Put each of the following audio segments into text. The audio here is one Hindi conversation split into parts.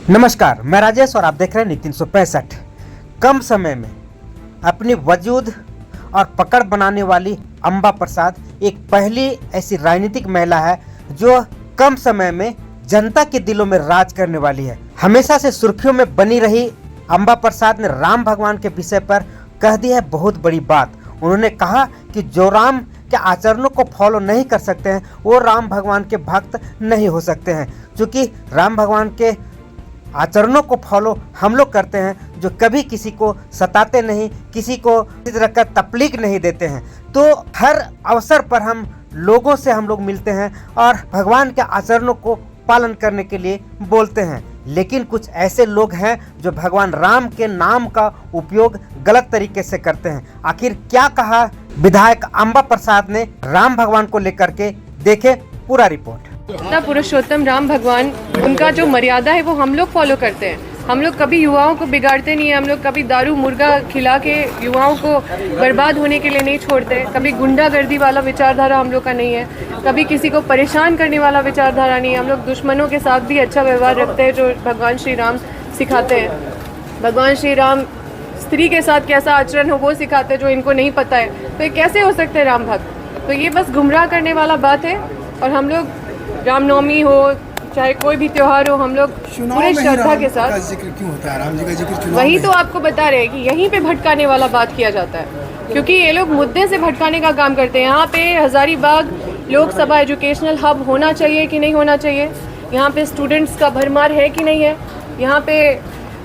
नमस्कार, मैं राजेश और आप देख रहे हैं नीति 365। कम समय में अपनी वजूद और पकड़ बनाने वाली अंबा प्रसाद एक पहली ऐसी राजनीतिक महिला है जो कम समय में जनता के दिलों में राज करने वाली है। हमेशा से सुर्खियों में बनी रही अंबा प्रसाद ने राम भगवान के विषय पर कह दी है बहुत बड़ी बात। उन्होंने कहा कि जो राम के आचरणों को फॉलो नहीं कर सकते हैं वो राम भगवान के भक्त नहीं हो सकते हैं, क्योंकि राम भगवान के आचरणों को फॉलो हम लोग करते हैं जो कभी किसी को सताते नहीं, किसी को किसी तरह का तकलीफ नहीं देते हैं। तो हर अवसर पर हम लोगों से हम लोग मिलते हैं और भगवान के आचरणों को पालन करने के लिए बोलते हैं, लेकिन कुछ ऐसे लोग हैं जो भगवान राम के नाम का उपयोग गलत तरीके से करते हैं। आखिर क्या कहा विधायक अंबा प्रसाद ने राम भगवान को लेकर के, देखें पूरा रिपोर्ट। इतना पुरुषोत्तम राम भगवान, उनका जो मर्यादा है वो हम लोग फॉलो करते हैं। हम लोग कभी युवाओं को बिगाड़ते नहीं है, हम लोग कभी दारू मुर्गा खिला के युवाओं को बर्बाद होने के लिए नहीं छोड़ते, कभी गुंडागर्दी वाला विचारधारा हम लोग का नहीं है, कभी किसी को परेशान करने वाला विचारधारा नहीं है। हम लोग दुश्मनों के साथ भी अच्छा व्यवहार रखते हैं जो भगवान श्री राम सिखाते हैं। भगवान श्री राम स्त्री के साथ कैसा आचरण हो वो सिखाते हैं जो इनको नहीं पता है, तो ये कैसे हो सकते हैं राम भक्त। तो ये बस गुमराह करने वाला बात है। और हम लोग रामनवमी हो चाहे कोई भी त्योहार हो, हम लोग पूरे श्रद्धा के साथ जिक्र क्यों होता है, राम जी का जिक्र चुनाव वही तो आपको बता रहे हैं कि यहीं पे भटकाने वाला बात किया जाता है, क्योंकि ये लोग मुद्दे से भटकाने का काम करते हैं। यहाँ पे हजारीबाग लोकसभा एजुकेशनल हब होना चाहिए कि नहीं होना चाहिए, यहाँ पे स्टूडेंट्स का भरमार है कि नहीं है, यहाँ पे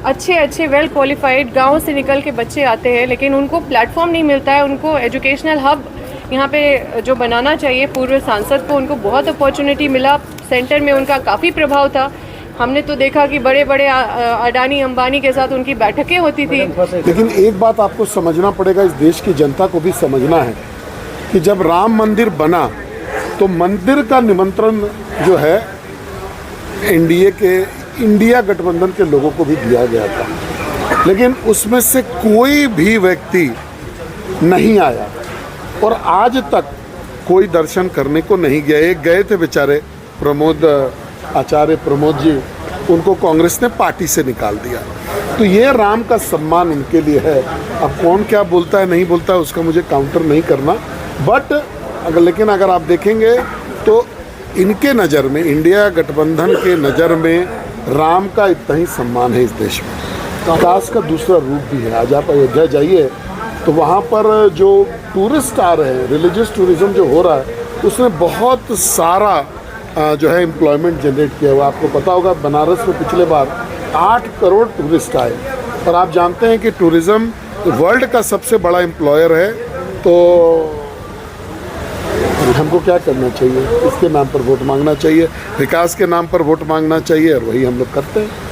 अच्छे वेल क्वालिफाइड गाँव से निकल के बच्चे आते हैं, लेकिन उनको प्लेटफॉर्म नहीं मिलता है। उनको एजुकेशनल हब यहाँ पे जो बनाना चाहिए, पूर्व सांसद को उनको बहुत अपॉर्चुनिटी मिला, सेंटर में उनका काफ़ी प्रभाव था। हमने तो देखा कि बड़े बड़े अडानी अंबानी के साथ उनकी बैठकें होती थी। लेकिन एक बात आपको समझना पड़ेगा, इस देश की जनता को भी समझना है कि जब राम मंदिर बना तो मंदिर का निमंत्रण जो है इंडिया गठबंधन के लोगों को भी दिया गया था, लेकिन उसमें से कोई भी व्यक्ति नहीं आया और आज तक कोई दर्शन करने को नहीं गया। एक गए थे बेचारे आचार्य प्रमोद जी, उनको कांग्रेस ने पार्टी से निकाल दिया। तो ये राम का सम्मान उनके लिए है। अब कौन क्या बोलता है नहीं बोलता है उसका मुझे काउंटर नहीं करना, बट लेकिन अगर आप देखेंगे तो इनके नज़र में, इंडिया गठबंधन के नज़र में राम का इतना ही सम्मान है इस देश में। विकास का दूसरा रूप भी है। आज आप अयोध्या जाइए तो वहाँ पर जो टूरिस्ट आ रहे हैं, रिलीजियस टूरिज़्म जो हो रहा है, उसमें बहुत सारा जो है एम्प्लॉयमेंट जनरेट किया हुआ। आपको पता होगा बनारस में पिछले बार 8 करोड़ टूरिस्ट आए, और आप जानते हैं कि टूरिज़्म वर्ल्ड का सबसे बड़ा एम्प्लॉयर है। तो हमको क्या करना चाहिए? इसके नाम पर वोट मांगना चाहिए, विकास के नाम पर वोट मांगना चाहिए, और वही हम लोग करते हैं।